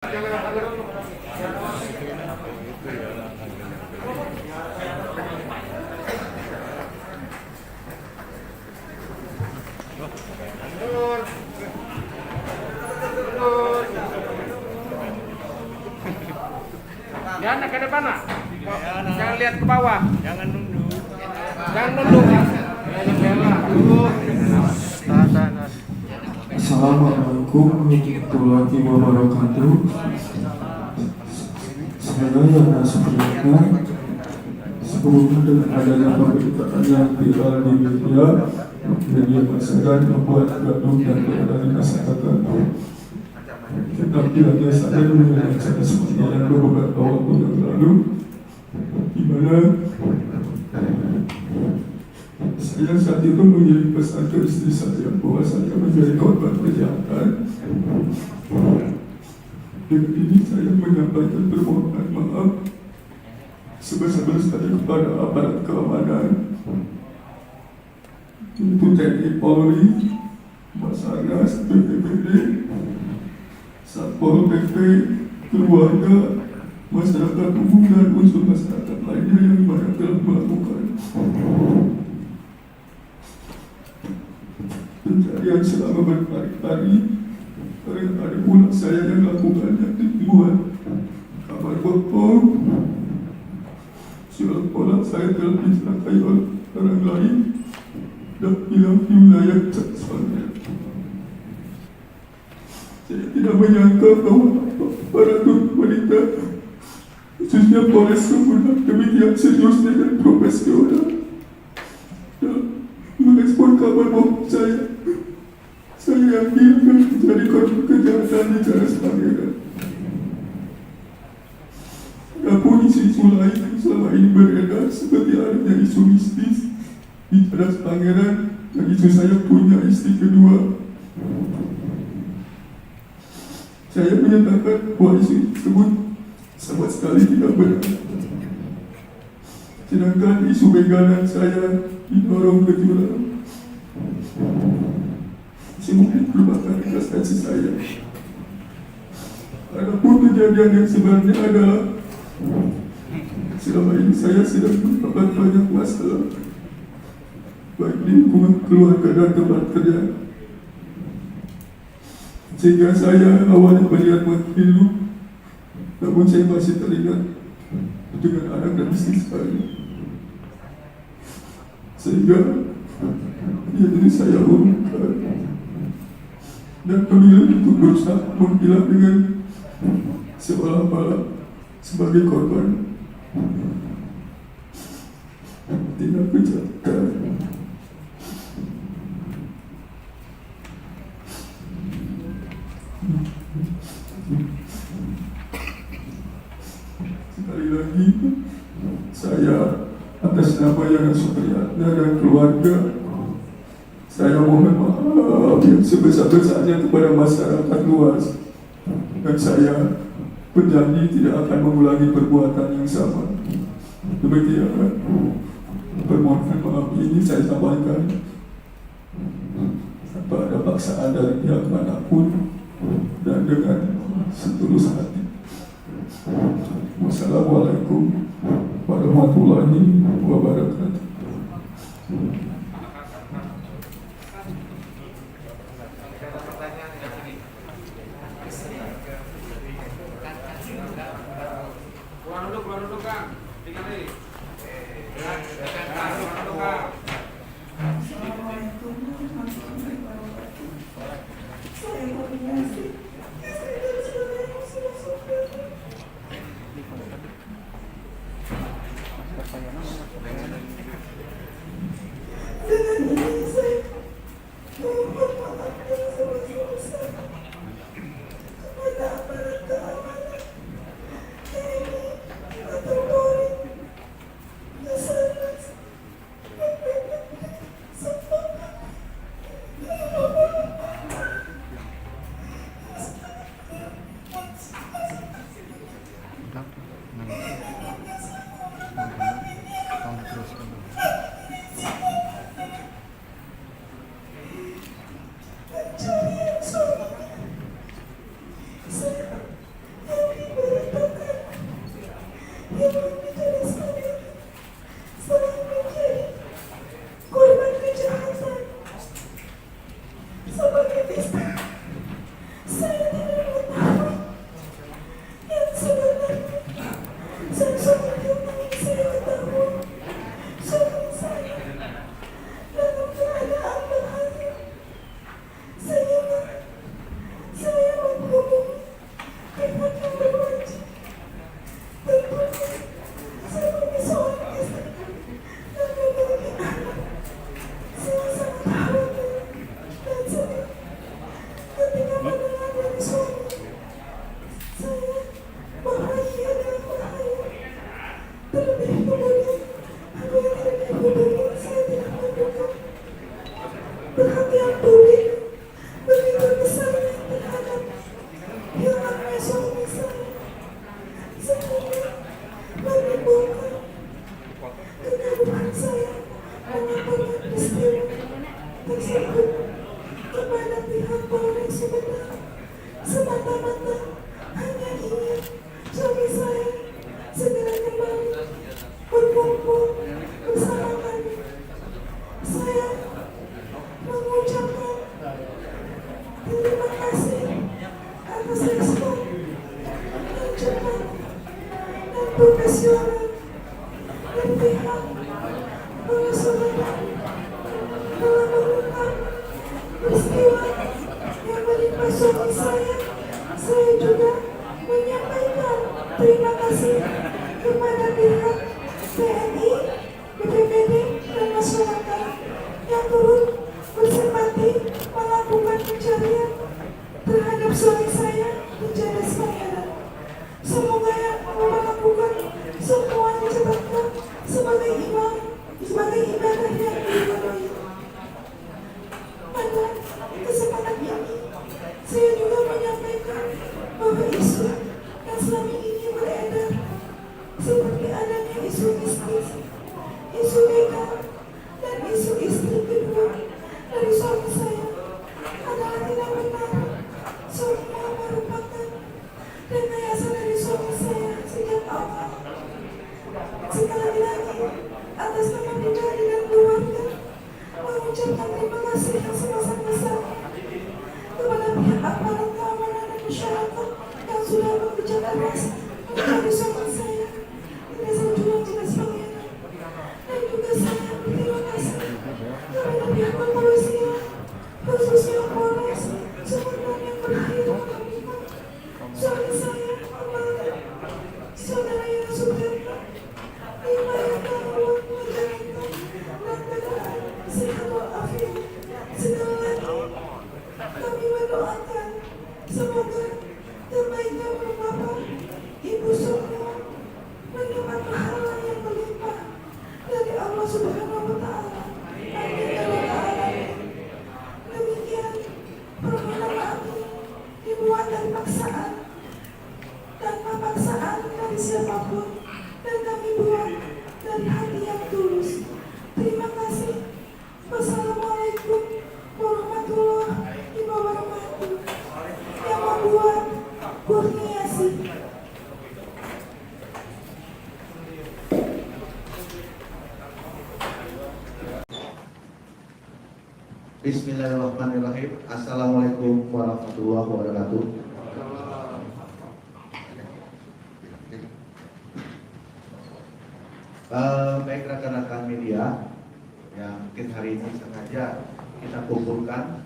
Jangan ke depan, nak. Jangan lihat ke bawah. Jangan nunduk. Jangan nunduk. Assalamualaikum warahmatullahi wabarakatuh. Saya Yana Supriyatna. Sebelumnya dengan adanya pemberitaan yang viral di media masyarakat membuat gaduh dan berada di masyarakat. Tetapi lagi saya mengenai cara seperti yang beberapa waktu yang lalu, di mana saya saat itu mengirim pesan ke istri saya bahwa saya menjadi korban kejahatan. Dengan ini saya menyampaikan permohonan maaf sebesar-besarnya kepada aparat keamanan, yaitu TNI, Polri, Basarnas, BPBD, Satpol PP, keluarga, masyarakat umum dan unsur masyarakat lainnya yang banyak telah melakukan pencarian selama berhari-hari. Karena ada pula saya yang lakukannya dibuat kabar bohong. Seolah-olah saya telah dicelakai oleh orang lain dan hilang di wilayah Cakspannya. Saya tidak menyangka bahwa aparatur wanita, khususnya Polres Sumedang, demikian seriusnya dan profesional dalam merespon kabar bohong saya. Saya yakin akan menjadi korban kejahatan di Cadas Pangeran. Adapun isu-isu lain yang selama ini beredar seperti adanya isu mistis di Cadas Pangeran dan isu saya punya istri kedua, saya menyatakan bahwa isu tersebut sama sekali tidak benar. Sedangkan isu begalan saya didorong ke jurang. Saya mungkin merupakan prestasi saya. Adapun kejadian yang sebenarnya adalah selama ini saya sedang mendapat banyak masalah, baik di lingkungan keluarga dan tempat kerja, sehingga saya awalnya melihat hidup, namun saya masih teringat dengan anak dan istri saya, sehingga jadi saya urungkan dan memilih untuk berusaha menghilang dengan seolah-olah sebagai korban tindak kejahatan. Sekali lagi, saya atas nama Yana Supriyatna dan keluarga, saya mohon maaf yang sebesar-besarnya kepada masyarakat luas, dan saya berjanji tidak akan mengulangi perbuatan yang sama. Demikian permohonan maaf ini saya sampaikan tanpa ada paksaan dari pihak manapun dan dengan setulus hati. Wassalamualaikum warahmatullahi wabarakatuh. Keluar duduk, Kang. Tinggal nih. Assalamualaikum warahmatullahi wabarakatuh. Saya koordinasi istri dan saudara yang sudah sukses. Dengan ini saya mohon maaf yang sebesar-besar kepada aparat keamanan, TNI atau Polri, Basarnas, profesional dan pihak para saudara telah mengungkap peristiwa yang menimpa suami saya juga menyampaikan terima kasih kepada pihak TNI, BPBD, dan masyarakat yang turut bersimpati melakukan pencarian terhadap suami saya di Cadas Pangeran. Semoga yang melakukan semua dicatatkan sebagai ibadah yang diridhoi. Pada kesempatan ini, saya juga menyampaikan bahwa isu yang selama ini beredar seperti adanya isu mistis, isu legal, dan isu istri kedua dari suami saya adalah tidak benar. Semua merupakan rekayasa dari suami saya sejak awal. Sekali lagi, atas nama pribadi dan keluarga, mengucapkan terima kasih yang sebesar-besarnya kepada pihak aparat keamanan dan masyarakat yang sudah bekerja keras mencari suami saya di desa Juang Cadas Pangeran. Dan juga saya berterima kasih kepada pihak kepolisian, khususnya Polres Sumedang yang berhasil menemukan suami saya kembali, saudara Yana Sutirta, di mana dapat menjalankan dan keadaan sehat walafiat. Sekali lagi, kami mendoakan semoga terbaiknya Bapak, Ibu semua mendapat pahala yang berlimpah dari Allah Subhanahu wa Ta'ala. Amin ya rabbal alamin. Demikian permohonan maaf dibuat dari paksaan tanpa paksaan dari siapapun, dan kami buat dari hati yang tulus. Terima kasih. Wassalamualaikum warahmatullahi wabarakatuh. Yang membuat Kurniasi. Bismillahirrahmanirrahim. Assalamualaikum warahmatullahi wabarakatuh. Baik rekan-rekan media yang mungkin hari ini sengaja kita kumpulkan,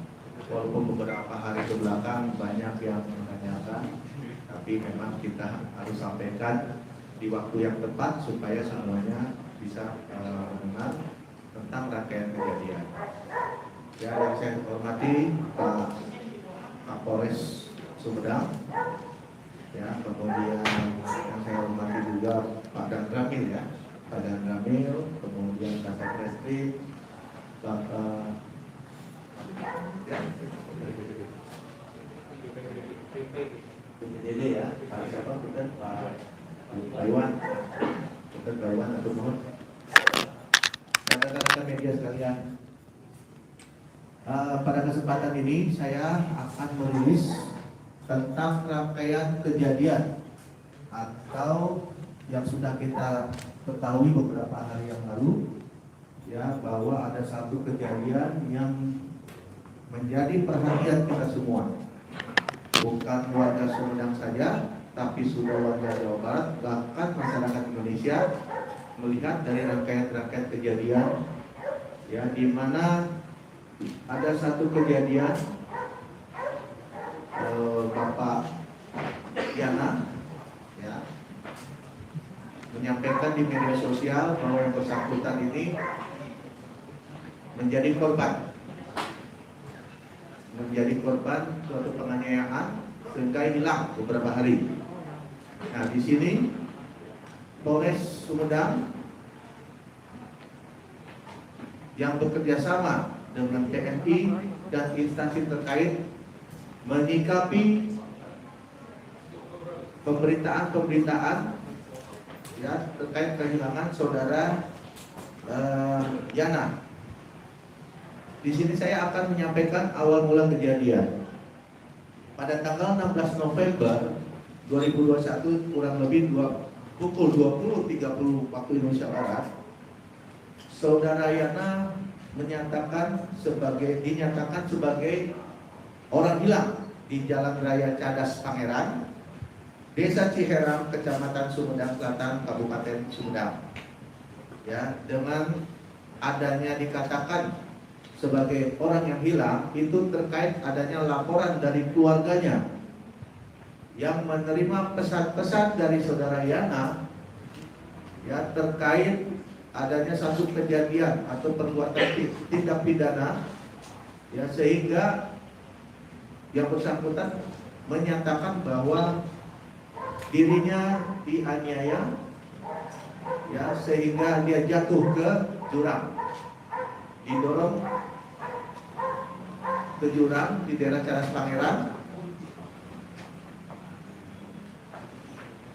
walaupun beberapa hari ke belakang banyak yang menanyakan, tapi memang kita harus sampaikan di waktu yang tepat supaya semuanya bisa mengenal tentang rangkaian kejadian. Ya, yang saya hormati Pak Kapolres Sumedang, ya, kemudian yang saya hormati juga Pak Dan Ramil, ya, Pak Dan Ramil, kemudian Kasat Reskrim, Bapak, ya, BPBD, ya, Pak siapa, Pak Iwan, Pak Iwan atau mohon, dan rekan-rekan media sekalian. Pada kesempatan ini saya akan merilis tentang rangkaian kejadian atau yang sudah kita ketahui beberapa hari yang lalu, ya, bahwa ada satu kejadian yang menjadi perhatian kita semua, bukan warga Sumedang saja, tapi sudah warga Jawa Barat, bahkan masyarakat Indonesia melihat dari rangkaian kejadian, ya, di mana ada satu kejadian Bapak Yana, ya, menyampaikan di media sosial bahwa yang bersangkutan ini menjadi korban suatu penganiayaan sehingga hilang beberapa hari. Nah, di sini Polres Sumedang yang bekerja sama dengan TNI dan instansi terkait menyikapi pemberitaan ya terkait kehilangan saudara Yana. Di sini saya akan menyampaikan awal mula kejadian. Pada tanggal 16 November 2021 kurang lebih pukul 20.30 waktu Indonesia Barat, saudara Yana dinyatakan sebagai orang hilang di Jalan Raya Cadas Pangeran Desa Ciherang, Kecamatan Sumedang Selatan, Kabupaten Sumedang. Ya, dengan adanya dikatakan sebagai orang yang hilang itu terkait adanya laporan dari keluarganya yang menerima pesan-pesan dari saudara Yana ya terkait adanya satu kejadian atau perbuatan tindak pidana ya, sehingga yang bersangkutan menyatakan bahwa dirinya dianiaya ya, sehingga dia jatuh ke jurang, didorong ke jurang di daerah Caras Pangeran,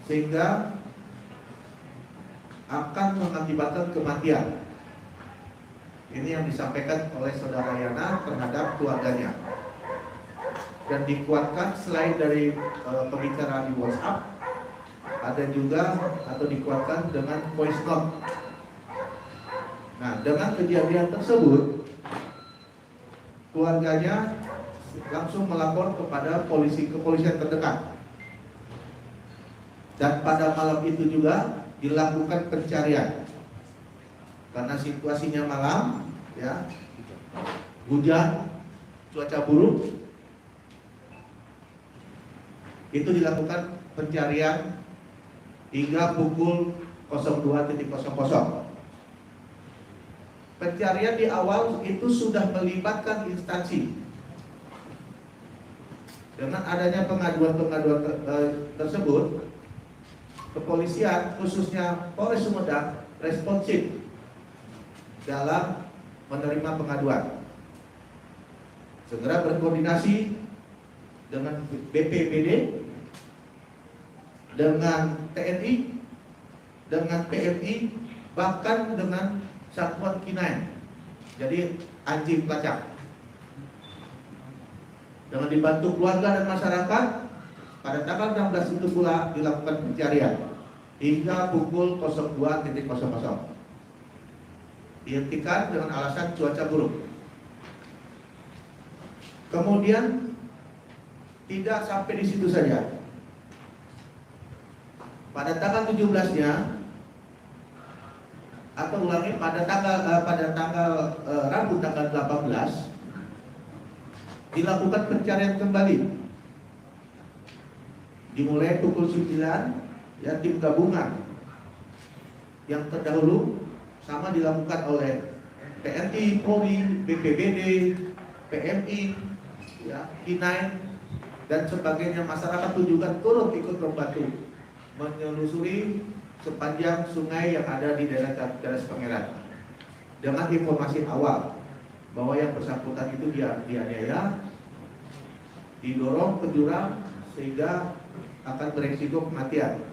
sehingga akan mengakibatkan kematian. Ini yang disampaikan oleh saudara Yana terhadap keluarganya, dan dikuatkan selain dari pembicaraan di WhatsApp, ada juga atau dikuatkan dengan voice note. Nah, dengan kejadian tersebut, keluarganya langsung melapor kepada kepolisian terdekat. Dan pada malam itu juga dilakukan pencarian. Karena situasinya malam, ya, hujan, cuaca buruk, itu dilakukan pencarian hingga pukul 02.00. Pencarian di awal itu sudah melibatkan instansi. Dengan adanya pengaduan-pengaduan tersebut, kepolisian khususnya Polres Sumedang responsif dalam menerima pengaduan. Segera berkoordinasi dengan BPBD, dengan TNI, dengan PMI, bahkan dengan satuan K9, jadi anjing pelacak. Dengan dibantu keluarga dan masyarakat, pada tanggal 16 itu pula dilakukan pencarian hingga pukul 02.00. Dihentikan dengan alasan cuaca buruk. Kemudian tidak sampai di situ saja. Pada tanggal 17-nya, atau ulangi pada tanggal Rabu tanggal 18 dilakukan pencarian kembali. Dimulai pukul 9 ya, tim gabungan yang terdahulu sama dilakukan oleh TNI, Polri, BPBD, PMI, ya, K9 dan sebagainya. Masyarakat pun juga turut ikut membantu menelusuri sepanjang sungai yang ada di daerah Caras Pangeran dengan informasi awal bahwa yang bersangkutan itu dianiaya, didorong ke jurang sehingga akan beresiko kematian.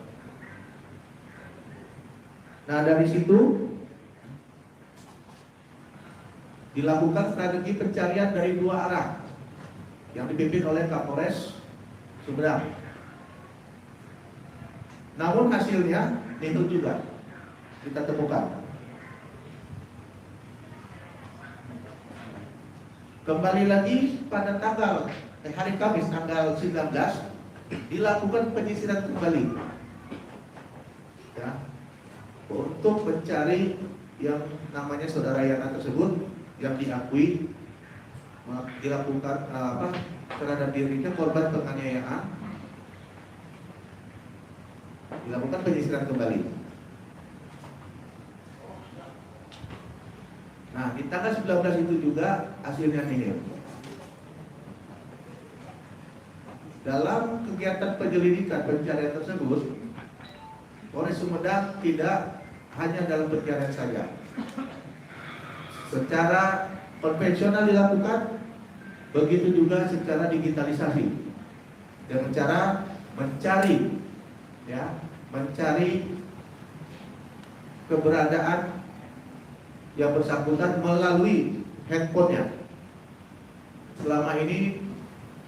Nah, dari situ dilakukan strategi pencarian dari dua arah yang dipimpin oleh Kapolres Sumedang. Namun hasilnya itu juga kita temukan. Kembali lagi pada hari Kamis tanggal 19 dilakukan penyisiran kembali ya, untuk mencari yang namanya saudara Yana tersebut yang diakui dilakukan terhadap dirinya korban penganiayaan. Dilakukan penyisiran kembali. Nah, di tanggal 19 itu juga hasilnya nihil. Dalam kegiatan penyelidikan pencarian tersebut, Polres Sumedang tidak hanya dalam pencarian saja. Secara konvensional dilakukan, begitu juga secara digitalisasi dengan cara mencari keberadaan yang bersangkutan melalui handphonenya. Selama ini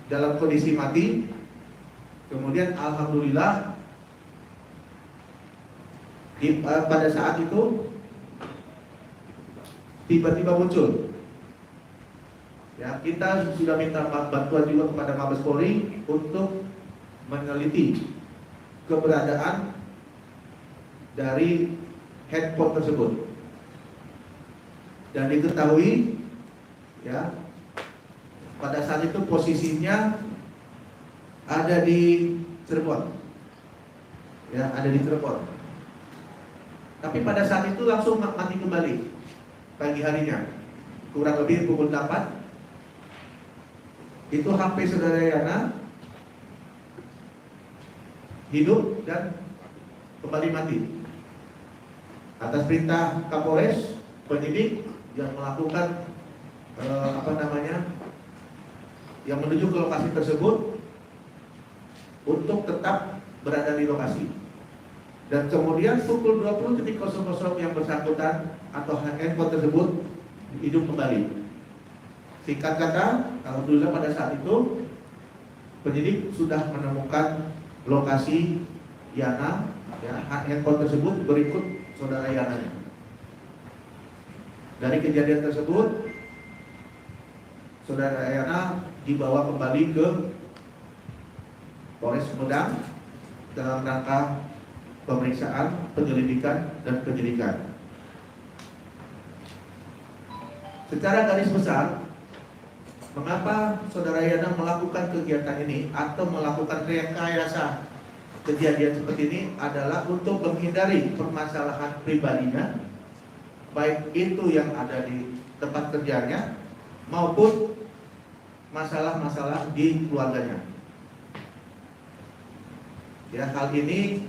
dalam kondisi mati, kemudian alhamdulillah pada saat itu tiba-tiba muncul. Ya, kita sudah minta bantuan juga kepada Mabes Polri untuk meneliti keberadaan dari handphone tersebut. Dan diketahui ya, pada saat itu posisinya ada di Cirebon. Ya, ada di Cirebon. Tapi pada saat itu langsung mati kembali pagi harinya. Kurang lebih pukul 8. Itu HP saudara Yana hidup dan kembali mati. Atas perintah Kapolres, penyidik yang melakukan yang menuju ke lokasi tersebut untuk tetap berada di lokasi. Dan kemudian pukul 20.00 yang bersangkutan atau handphone tersebut hidup kembali. Singkat kata, alhamdulillah pada saat itu penyidik sudah menemukan lokasi Yana, ya, handphone tersebut berikut saudara Yana. Dari kejadian tersebut, saudara Yana dibawa kembali ke Polres Sumedang dalam rangka pemeriksaan, penyelidikan, dan penyidikan. Secara garis besar, mengapa saudara Yana melakukan kegiatan ini atau melakukan rekayasa kejadian seperti ini adalah untuk menghindari permasalahan pribadinya, baik itu yang ada di tempat kerjanya maupun masalah-masalah di keluarganya. Ya, hal ini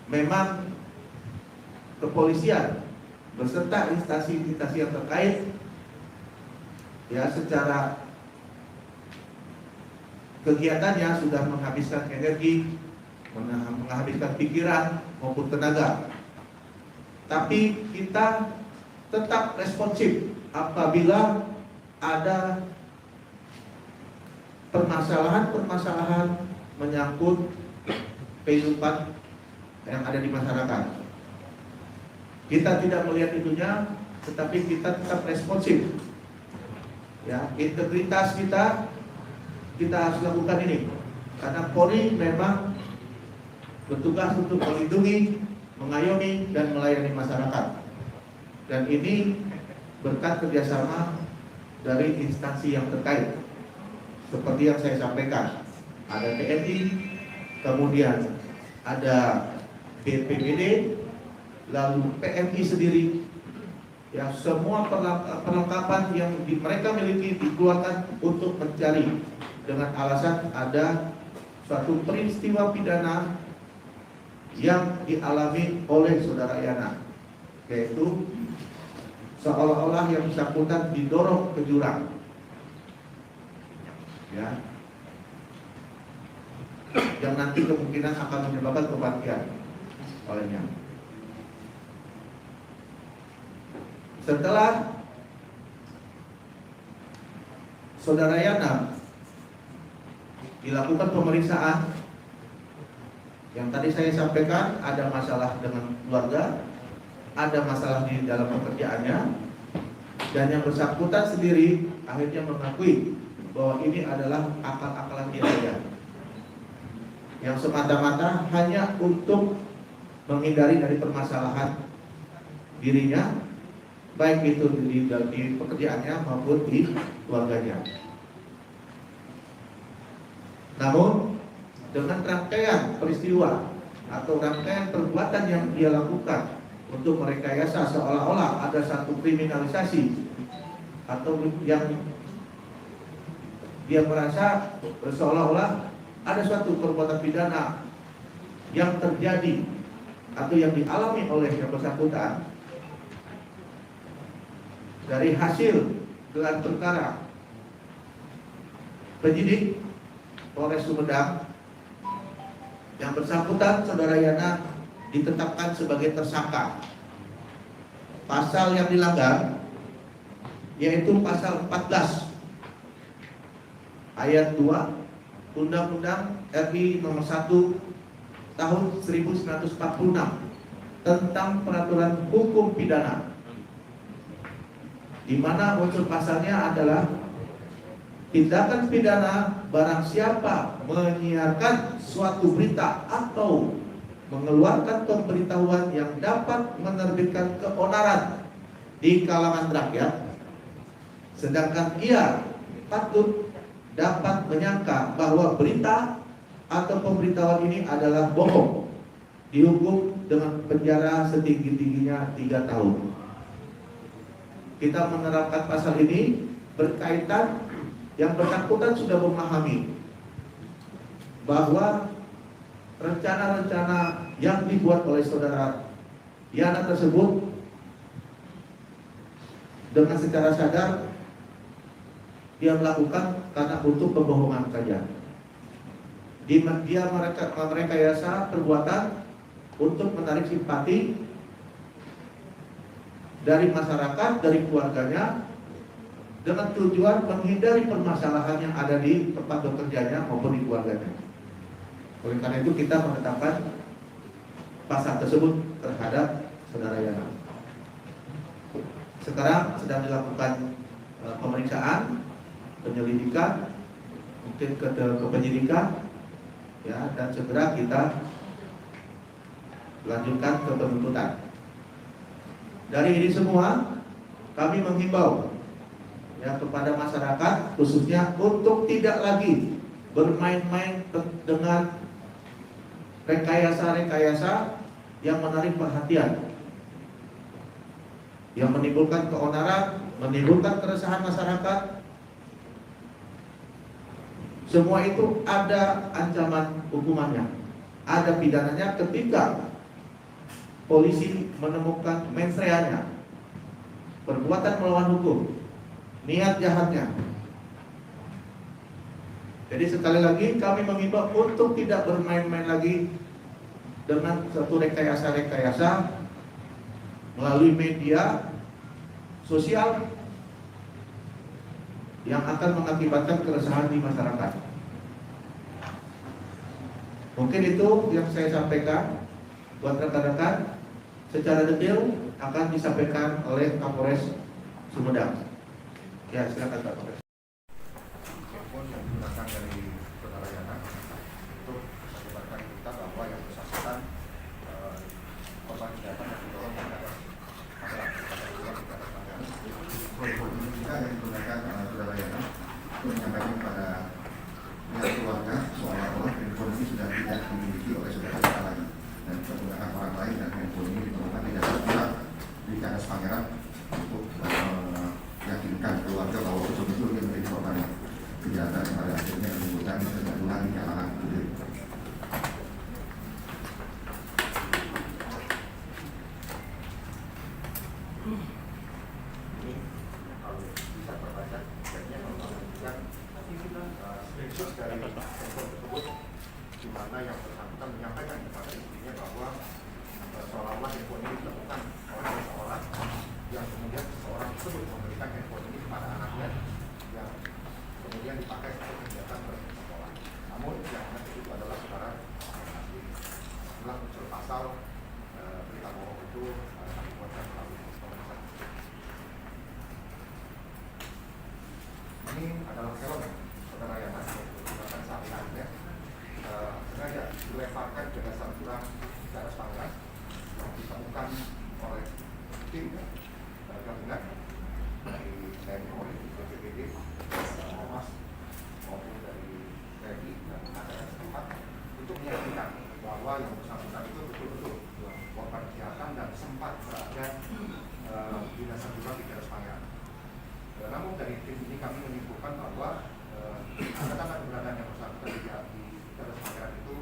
memang kepolisian beserta instansi-instansi yang terkait ya secara kegiatannya sudah menghabiskan energi, menghabiskan pikiran maupun tenaga. Tapi kita tetap responsif apabila ada permasalahan-permasalahan menyangkut kehidupan yang ada di masyarakat. Kita tidak melihat itunya, tetapi kita tetap responsif. Ya, integritas kita harus lakukan ini. Karena Polri memang bertugas untuk melindungi, mengayomi, dan melayani masyarakat. Dan ini berkat kerjasama dari instansi yang terkait. Seperti yang saya sampaikan, ada TNI, kemudian ada BPBD, lalu PMI sendiri. Ya, semua perlengkapan yang mereka miliki dikeluarkan untuk mencari dengan alasan ada suatu peristiwa pidana yang dialami oleh saudara Yana, yaitu seolah-olah yang bersangkutan didorong ke jurang. Ya, yang nanti kemungkinan akan menyebabkan kematian olehnya. Setelah saudara Yana dilakukan pemeriksaan, yang tadi saya sampaikan ada masalah dengan keluarga, ada masalah di dalam pekerjaannya, dan yang bersangkutan sendiri akhirnya mengakui bahwa ini adalah akal-akalan dia saja, yang semata-mata hanya untuk menghindari dari permasalahan dirinya, baik itu di pekerjaannya maupun di keluarganya. Namun dengan rangkaian peristiwa atau rangkaian perbuatan yang dia lakukan untuk merekayasa seolah-olah ada satu kriminalisasi atau yang dia merasa seolah-olah ada suatu perbuatan pidana yang terjadi atau yang dialami oleh yang bersangkutan, dari hasil gelar perkara penyidik Polres Sumedang, yang bersangkutan saudara Yana ditetapkan sebagai tersangka. Pasal yang dilanggar yaitu pasal 14 ayat 2 Undang-Undang RI nomor 1 tahun 1946 tentang peraturan hukum pidana, di mana unsur pasalnya adalah tindakan pidana barang siapa menyiarkan suatu berita atau mengeluarkan pemberitahuan yang dapat menerbitkan keonaran di kalangan rakyat, sedangkan ia patut dapat menyangka bahwa berita atau pemberitahuan ini adalah bohong, dihukum dengan penjara setinggi-tingginya 3 tahun. Kita menerapkan pasal ini berkaitan yang bersangkutan sudah memahami bahwa rencana-rencana yang dibuat oleh saudara Yana tersebut dengan secara sadar dia melakukan karena untuk pembohongan saja. Dia merekayasa perbuatan untuk menarik simpati dari masyarakat, dari keluarganya, dengan tujuan menghindari permasalahan yang ada di tempat bekerjanya maupun di keluarganya. Oleh karena itu kita menetapkan pasal tersebut terhadap saudara Yana. Sekarang sedang dilakukan pemeriksaan, penyelidikan, mungkin ke penyidikan, ya, dan segera kita lanjutkan ke penuntutan. Dari ini semua kami menghimbau ya kepada masyarakat khususnya untuk tidak lagi bermain-main dengan rekayasa-rekayasa yang menarik perhatian, yang menimbulkan keonaran, menimbulkan keresahan masyarakat. Semua itu ada ancaman hukumannya, ada pidananya ketika polisi menemukan mens reanya, perbuatan melawan hukum, niat jahatnya. Jadi sekali lagi kami mengimbau untuk tidak bermain-main lagi dengan satu rekayasa-rekayasa melalui media sosial yang akan mengakibatkan keresahan di masyarakat. Mungkin itu yang saya sampaikan buat rekan-rekan. Secara detail akan disampaikan oleh Kapolres Sumedang. Ya, silakan Pak Kapolres. Telepon yang digunakan dari saudara Yana untuk menyebarkan berita bahwa yang bersangkutan korban kejahatan yang didorong pada telepon ini juga yang digunakan saudara Yana untuk menyampaikan kepada pihak keluarga seolah-olah handphone ini sudah tidak dimiliki oleh saudara Yana lagi dan menggunakan orang lain, dan handphone ini ditemukan di dasar pihak di Kanas Pangeran untuk meyakinkan keluarga bahwa betul-betul dia menjadi korban kejahatan yang pada akhirnya menimbulkan kegaduhan di kalangan publik. Ini kalau bisa terbaca, jadinya menunjukkan screenshot dari handphone tersebut, di mana yang bersangkutan menyampaikan kepada istrinya bahwa seolah-olah handphone ini ditemukan oleh seseorang, yang kemudian seseorang tersebut memberikan handphone ini kepada anaknya yang kemudian dipakai untuk kegiatan bersekolah. Namun yang itu adalah saudara setelah muncul pasal berita bohong itu kami buatkan melalui pemeriksaan. Ini adalah film saudara yang masih digunakan saat ini, sengaja dilemparkan ke dasar jurang Kanas Pangeran yang ditemukan oleh tim gabungan dari TNI Polri, BPBD, Ormas maupun dari TNI dan masyarakat setempat untuk meyakinkan bahwa yang bersangkutan itu betul-betul korban kejahatan dan sempat berada di dasar jurang di Kanas Pangeran. Namun dari tim ini kami menyimpulkan bahwa ada tanda keberadaan yang bersangkutan di Kanas Pangeran itu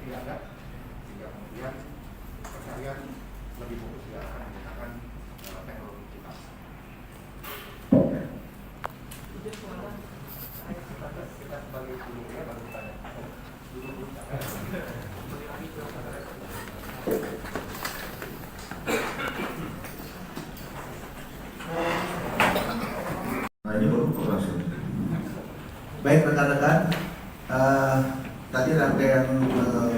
tidak ada, sehingga kemudian pencarian lebih fokus diarahkan menggunakan teknologi kita. Kita balik dulu ya, baru tanya. Nah, ini baru operasi. Baik rekan-rekan, tadi rangkaian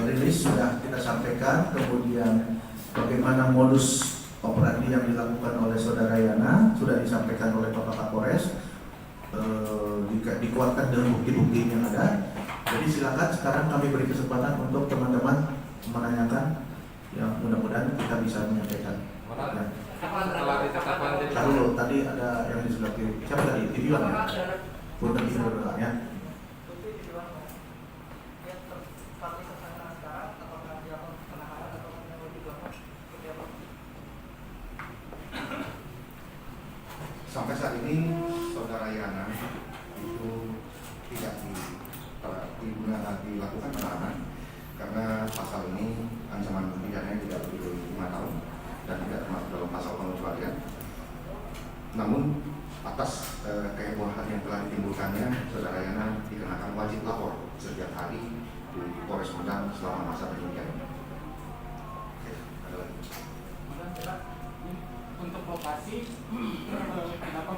rilis sudah kita sampaikan, kemudian bagaimana modus operandi yang dilakukan oleh saudara Yana sudah disampaikan oleh Bapak Kapolres, dikuatkan dengan bukti-bukti yang ada, Jadi silakan sekarang kami beri kesempatan untuk teman-teman menanyakan, yang mudah-mudahan kita bisa menyampaikan. Ya. Setelah ditetapkan jadi Lalu tadi ada yang di sebelah kiri. Siapa tadi? Tidiwan ya? Punten Timur ya. Sampai saat ini saudara Yana itu tidak dilakukan penahanan karena pasal ini ancaman pidananya tidak lebih dari 5 tahun dan tidak termasuk dalam pasal pengecualian. Namun atas kehebohan yang telah ditimbulkannya, saudara Yana dikenakan wajib lapor setiap hari di Polres Medan selama masa penyidikan. Oke, ada lagi. Untuk lokasi, kenapa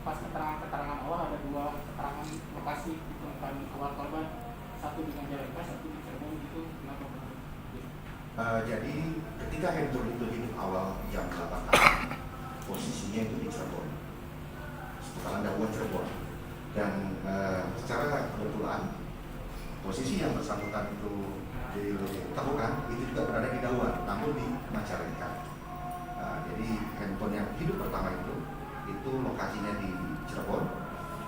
pas keterangan awal ada 2 keterangan lokasi ditemukan awal korban, satu di Majalengka, satu di Cirebon, gitu, kenapa? Jadi ketika handphone itu hidup awal jam 8 pagi, posisinya itu di Cirebon, sekitaran Dabuan Cirebon, dan secara kebetulan posisi yang bersangkutan itu ditemukan itu juga berada di Dabuan, namun di Majalengka. Jadi handphone yang hidup pertama itu lokasinya di Cirebon,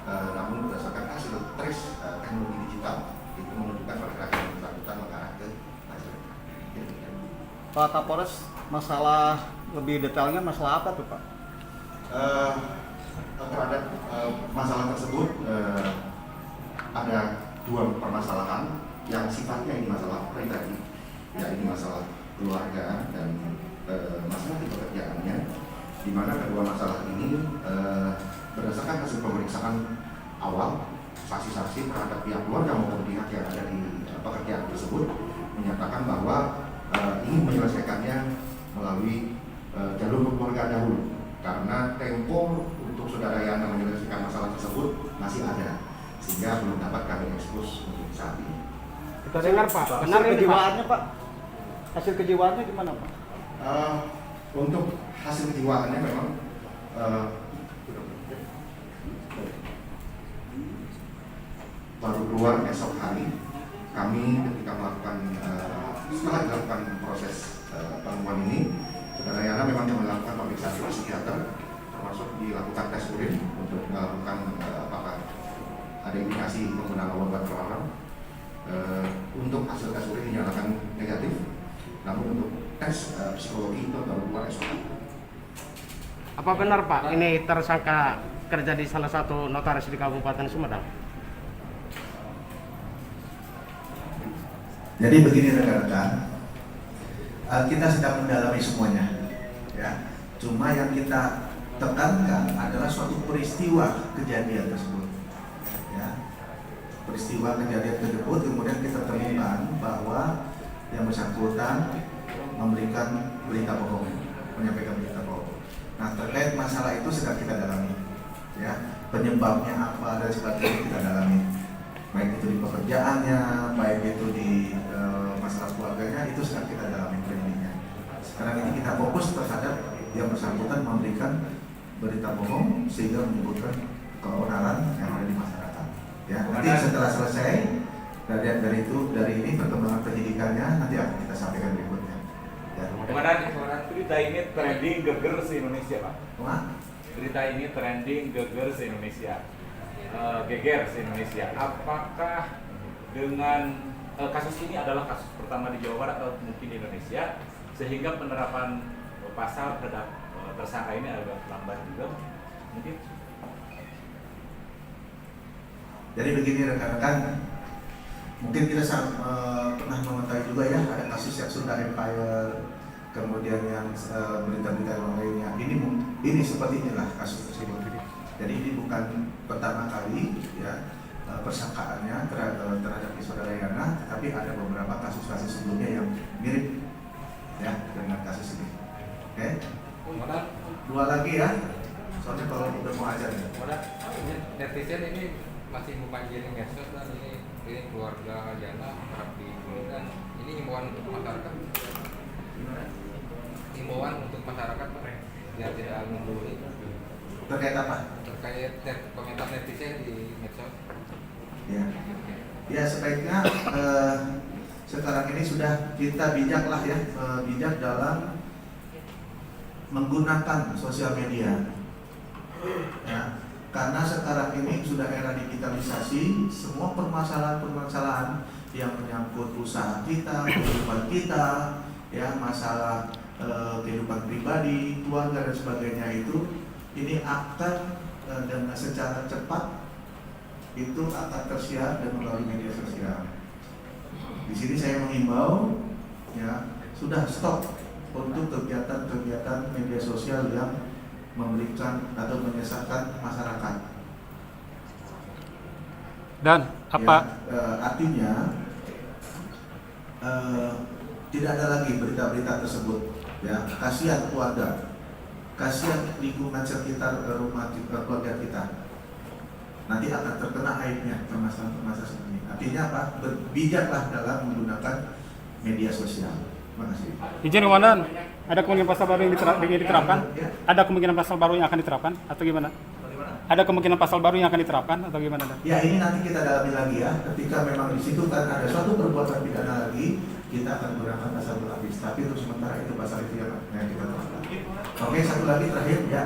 namun berdasarkan hasil trace teknologi digital itu menunjukkan pergerakan yang bersangkutan mengarah ke Majalengka. Pak Kapolres, masalah lebih detailnya masalah apa tuh Pak? Terhadap masalah tersebut ada 2 permasalahan yang sifatnya ini masalah pribadi, ya ini masalah keluarga dan masalah di pekerjaannya, di mana kedua masalah ini berdasarkan hasil pemeriksaan awal saksi-saksi terhadap pihak keluarga maupun pihak yang ada di pekerjaan tersebut menyatakan bahwa ingin menyelesaikannya melalui jalur keluarga dahulu, karena tempo untuk saudara Yana menyelesaikan masalah tersebut masih ada, sehingga belum dapat kami ekspos untuk saat ini. Kita dengar Pak, Hasil benar ini Pak. kejiwaannya Pak? Hasil kejiwaannya gimana Pak? Untuk hasil kejiwaannya memang baru keluar esok hari. Kami ketika melakukan setelah dilakukan proses penemuan ini, saudara Yana memang melakukan pemeriksaan psikiater, termasuk dilakukan tes urin untuk melakukan apakah ada indikasi penggunaan obat terlarang. Untuk hasil tes urin dinyatakan negatif, namun untuk tes psikologi itu baru keluar esok hari. Apa benar Pak, ini tersangka kerja di salah satu notaris di Kabupaten Sumedang? Jadi begini rekan-rekan, kita sedang mendalami semuanya, ya. Cuma yang kita tekankan adalah suatu peristiwa kejadian tersebut, ya. Peristiwa kejadian tersebut kemudian kita temukan bahwa yang bersangkutan memberikan berita bohong, menyampaikan berita bohong. Nah, terkait masalah itu sedang kita dalami, ya. Penyebabnya apa dan sebagainya kita dalami. Baik itu di pekerjaannya, baik itu di masalah keluarganya, itu sedang kita dalami penyelidiknya. Sekarang ini kita fokus terhadap yang bersangkutan memberikan berita bohong sehingga menimbulkan keonaran yang ada di masyarakat. Ya, nanti setelah selesai dari ini perkembangan penyidikannya nanti akan kita sampaikan berikutnya. Ya. Kemudian berita ini trending geger se-Indonesia Pak. Wah, Berita ini trending geger se-Indonesia. Geger se-Indonesia. Apakah dengan kasus ini adalah kasus pertama di Jawa Barat atau mungkin di Indonesia, sehingga penerapan pasal terhadap tersangka ini agak lambat juga mungkin? jadi begini rekan-rekan, mungkin kita pernah mengetahui juga ya ada kasus yang Sunda Empire, kemudian yang berita-berita yang lainnya. Ini seperti inilah kasus tersebut. Jadi ini bukan pertama kali ya persangkaannya terhadap saudara Yana, tetapi ada beberapa kasus-kasus sebelumnya yang mirip ya dengan kasus ini. Oke? Dua lagi ya. Soalnya kalau udah mau ajar ya. Netizen ini masih membanjiri medsos dan ini keluarga Yana kerap dibully, dan ini himbauan untuk masyarakat. Himbauan untuk masyarakat biar tidak membuli. Terkait apa? Terkait komentar netizen di medsos. Ya. Ya sebaiknya sekarang ini sudah kita bijaklah ya, bijak dalam menggunakan sosial media. Ya, karena sekarang ini sudah era digitalisasi, semua permasalahan-permasalahan yang menyangkut usaha kita, kehidupan kita, ya masalah kehidupan pribadi, keluarga dan sebagainya ini akan dengan secara cepat itu akan tersiar dan melalui media sosial. Di sini saya menghimbau, ya sudah stop untuk kegiatan-kegiatan media sosial yang memberikan atau menyesatkan masyarakat. Dan apa? Ya, artinya tidak ada lagi berita-berita tersebut. Ya, kasihan keluarga, kasihan lingkungan sekitar rumah keluarga kita. Nanti akan terkena aibnya permasalahan-permasalahan seperti ini. Artinya apa? Berbijaklah dalam menggunakan media sosial. Terima kasih. Izin Komandan, ada kemungkinan pasal baru yang diterapkan? Ada kemungkinan pasal baru yang akan diterapkan atau gimana? Ada kemungkinan pasal baru yang akan diterapkan atau gimana? Ya ini nanti kita dalami lagi ya. Ketika memang di situ kan ada suatu perbuatan pidana lagi, kita akan menggunakan pasal berlapis. Tapi untuk sementara itu pasal itu yang kita terapkan. Oke, satu lagi terakhir ya.